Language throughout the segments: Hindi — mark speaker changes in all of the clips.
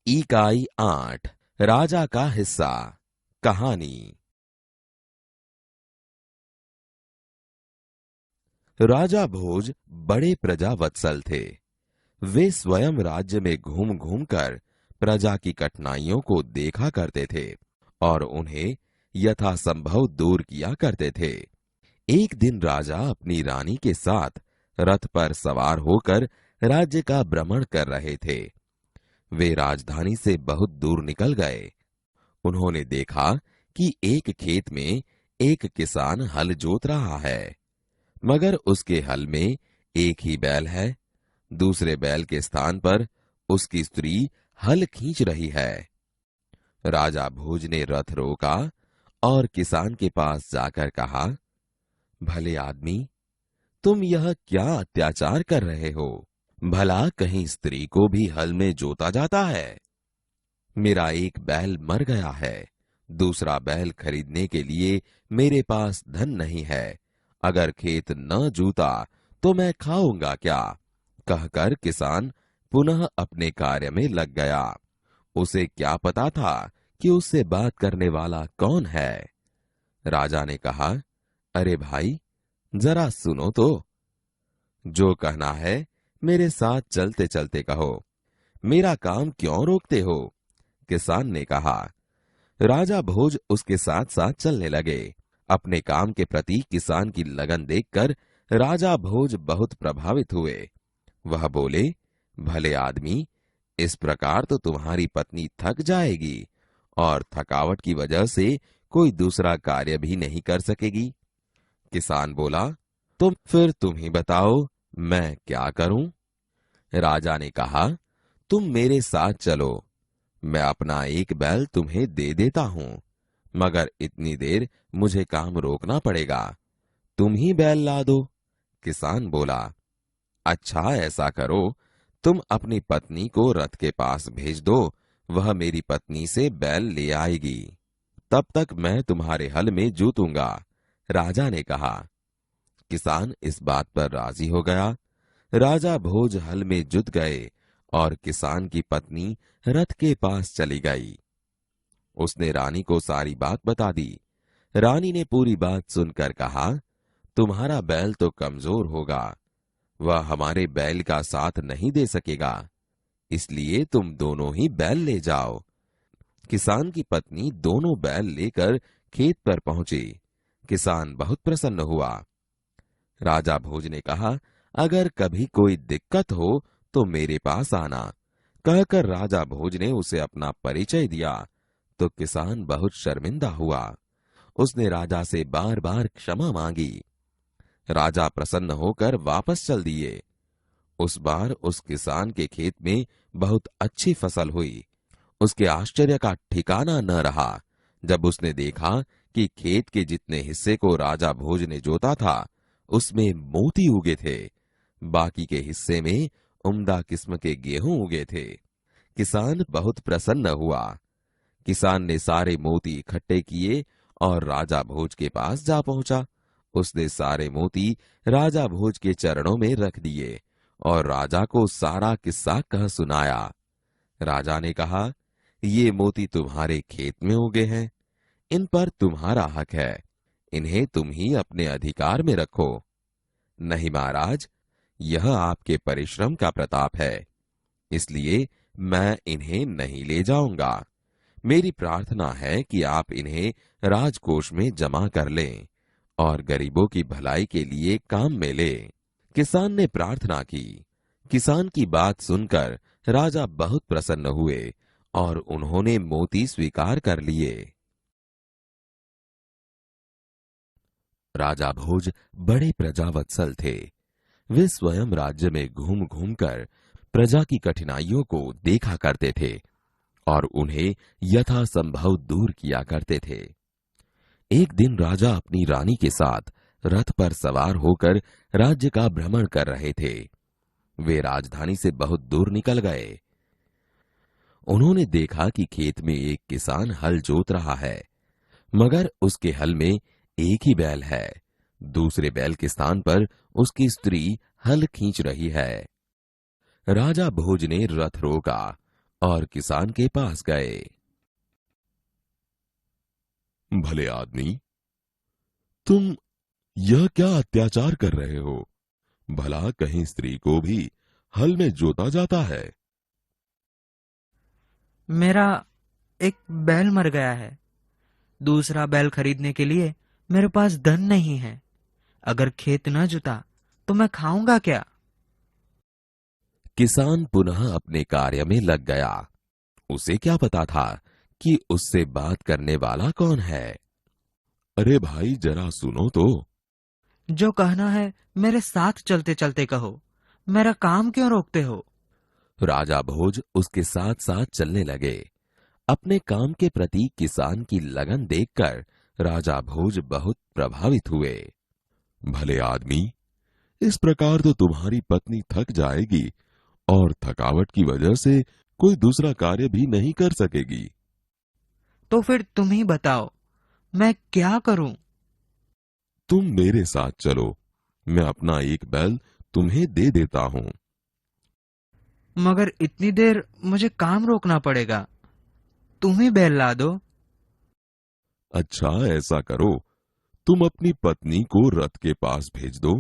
Speaker 1: इकाई 8 राजा का हिस्सा। कहानी। राजा भोज बड़े प्रजावत्सल थे। वे स्वयं राज्य में घूम घूम कर प्रजा की कठिनाइयों को देखा करते थे और उन्हें यथासंभव दूर किया करते थे। एक दिन राजा अपनी रानी के साथ रथ पर सवार होकर राज्य का भ्रमण कर रहे थे। वे राजधानी से बहुत दूर निकल गए। उन्होंने देखा कि एक खेत में एक किसान हल जोत रहा है, मगर उसके हल में एक ही बैल है। दूसरे बैल के स्थान पर उसकी स्त्री हल खींच रही है। राजा भोज ने रथ रोका और किसान के पास जाकर कहा, भले आदमी, तुम यह क्या अत्याचार कर रहे हो? भला कहीं स्त्री को भी हल में जोता जाता है? मेरा एक बैल मर गया है, दूसरा बैल खरीदने के लिए मेरे पास धन नहीं है। अगर खेत न जूता तो मैं खाऊंगा क्या? कहकर किसान पुनः अपने कार्य में लग गया। उसे क्या पता था कि उससे बात करने वाला कौन है। राजा ने कहा, अरे भाई, जरा सुनो तो। जो कहना है मेरे साथ चलते चलते कहो, मेरा काम क्यों रोकते हो? किसान ने कहा। राजा भोज उसके साथ साथ चलने लगे। अपने काम के प्रति किसान की लगन देखकर राजा भोज बहुत प्रभावित हुए। वह बोले, भले आदमी, इस प्रकार तो तुम्हारी पत्नी थक जाएगी और थकावट की वजह से कोई दूसरा कार्य भी नहीं कर सकेगी। किसान बोला, तुम ही बताओ, मैं क्या करूं? राजा ने कहा, तुम मेरे साथ चलो, मैं अपना एक बैल तुम्हें दे देता हूं, मगर इतनी देर मुझे काम रोकना पड़ेगा। तुम ही बैल ला दो। किसान बोला, अच्छा ऐसा करो, तुम अपनी पत्नी को रथ के पास भेज दो, वह मेरी पत्नी से बैल ले आएगी। तब तक मैं तुम्हारे हल में जूतूंगा। राजा ने कहा। किसान इस बात पर राजी हो गया। राजा भोज हल में जुत गए और किसान की पत्नी रथ के पास चली गई। उसने रानी को सारी बात बता दी। रानी ने पूरी बात सुनकर कहा, तुम्हारा बैल तो कमजोर होगा, वह हमारे बैल का साथ नहीं दे सकेगा, इसलिए तुम दोनों ही बैल ले जाओ। किसान की पत्नी दोनों बैल लेकर खेत पर पहुंची। किसान बहुत प्रसन्न हुआ। राजा भोज ने कहा, अगर कभी कोई दिक्कत हो तो मेरे पास आना। कहकर राजा भोज ने उसे अपना परिचय दिया तो किसान बहुत शर्मिंदा हुआ। उसने राजा से बार बार क्षमा मांगी। राजा प्रसन्न होकर वापस चल दिए। उस बार उस किसान के खेत में बहुत अच्छी फसल हुई। उसके आश्चर्य का ठिकाना न रहा जब उसने देखा कि खेत के जितने हिस्से को राजा भोज ने जोता था उसमें मोती उगे थे, बाकी के हिस्से में उम्दा किस्म के गेहूं उगे थे। किसान बहुत प्रसन्न हुआ। किसान ने सारे मोती इकट्ठे किए और राजा भोज के पास जा पहुंचा। उसने सारे मोती राजा भोज के चरणों में रख दिए और राजा को सारा किस्सा कह सुनाया। राजा ने कहा, ये मोती तुम्हारे खेत में उगे हैं, इन पर तुम्हारा हक है, इन्हें तुम ही अपने अधिकार में रखो। नहीं महाराज, यह आपके परिश्रम का प्रताप है, इसलिए मैं इन्हें नहीं ले जाऊंगा। मेरी प्रार्थना है कि आप इन्हें राजकोष में जमा कर लें और गरीबों की भलाई के लिए काम में लें। किसान ने प्रार्थना की। किसान की बात सुनकर राजा बहुत प्रसन्न हुए और उन्होंने मोती स्वीकार कर लिए। राजा भोज बड़े प्रजावत्सल थे। वे स्वयं राज्य में घूम घूम कर प्रजा की कठिनाइयों को देखा करते थे और उन्हें यथासंभव दूर किया करते थे। एक दिन राजा अपनी रानी के साथ रथ पर सवार होकर राज्य का भ्रमण कर रहे थे। वे राजधानी से बहुत दूर निकल गए। उन्होंने देखा कि खेत में एक किसान हल जोत रहा है, मगर उसके हल में एक ही बैल है। दूसरे बैल के स्थान पर उसकी स्त्री हल खींच रही है। राजा भोज ने रथ रोका और किसान के पास गए। भले आदमी, तुम यह क्या अत्याचार कर रहे हो? भला कहीं स्त्री को भी हल में जोता जाता है?
Speaker 2: मेरा एक बैल मर गया है। दूसरा बैल खरीदने के लिए मेरे पास धन नहीं है। अगर खेत न जुता तो मैं खाऊंगा क्या?
Speaker 1: किसान पुनः अपने कार्य में लग गया। उसे क्या पता था कि उससे बात करने वाला कौन है। अरे भाई, जरा सुनो तो।
Speaker 2: जो कहना है मेरे साथ चलते चलते कहो। मेरा काम क्यों रोकते हो?
Speaker 1: राजा भोज उसके साथ साथ चलने लगे। अपने काम के प्रति किसान की लगन देखकर राजा भोज बहुत प्रभावित हुए। भले आदमी, इस प्रकार तो तुम्हारी पत्नी थक जाएगी और थकावट की वजह से कोई दूसरा कार्य भी नहीं कर सकेगी।
Speaker 2: तो फिर तुम ही बताओ, मैं क्या करूं?
Speaker 1: तुम मेरे साथ चलो, मैं अपना एक बैल तुम्हें दे देता हूं।
Speaker 2: मगर इतनी देर मुझे काम रोकना पड़ेगा। तुम ही बैल ला दो।
Speaker 1: अच्छा, ऐसा करो, तुम अपनी पत्नी को रथ के पास भेज दो।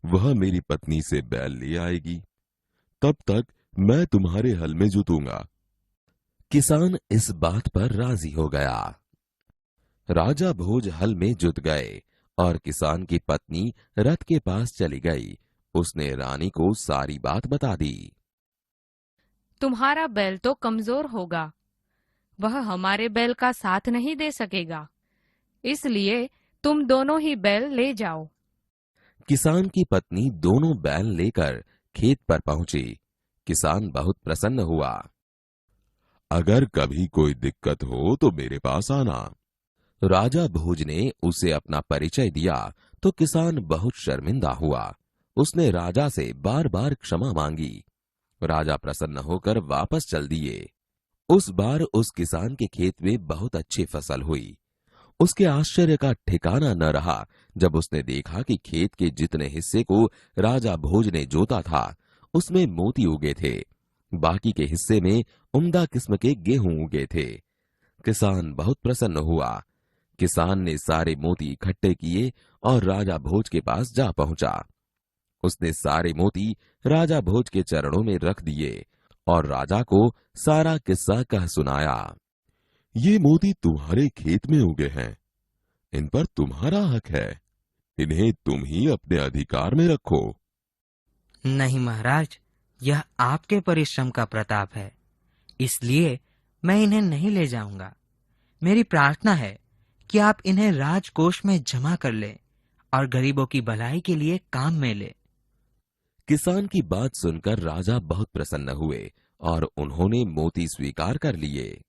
Speaker 1: वह मेरी पत्नी से बैल ले आएगी। तब तक मैं तुम्हारे हल में जुतूंगा। किसान इस बात पर राजी हो गया। राजा भोज हल में जुत गए और किसान की पत्नी रथ के पास चली गई। उसने रानी को सारी बात बता दी।
Speaker 3: तुम्हारा बैल तो कमजोर होगा, वह हमारे बैल का साथ नहीं दे सकेगा, इसलिए तुम दोनों ही बैल ले जाओ।
Speaker 1: किसान की पत्नी दोनों बैल लेकर खेत पर पहुंची। किसान बहुत प्रसन्न हुआ। अगर कभी कोई दिक्कत हो तो मेरे पास आना। राजा भोज ने उसे अपना परिचय दिया तो किसान बहुत शर्मिंदा हुआ। उसने राजा से बार बार क्षमा मांगी। राजा प्रसन्न होकर वापस चल दिए। उस बार उस किसान के खेत में बहुत अच्छी फसल हुई। उसके आश्चर्य का ठिकाना न रहा जब उसने देखा कि खेत के जितने हिस्से को राजा भोज ने जोता था उसमें मोती उगे थे। बाकी के हिस्से में उम्दा किस्म के गेहूं उगे थे। किसान बहुत प्रसन्न हुआ। किसान ने सारे मोती इकट्ठे किए और राजा भोज के पास जा पहुंचा। उसने सारे मोती राजा भोज के चरणों में रख दिए और राजा को सारा किस्सा कह सुनाया। ये मोती तुम्हारे खेत में उगे हैं, इन पर तुम्हारा हक है। इन्हें तुम ही अपने अधिकार में रखो।
Speaker 2: नहीं महाराज, यह आपके परिश्रम का प्रताप है, इसलिए मैं इन्हें नहीं ले जाऊंगा। मेरी प्रार्थना है कि आप इन्हें राजकोष में जमा कर लें और गरीबों की भलाई के लिए काम में ले।
Speaker 1: किसान की बात सुनकर राजा बहुत प्रसन्न हुए और उन्होंने मोती स्वीकार कर लिए।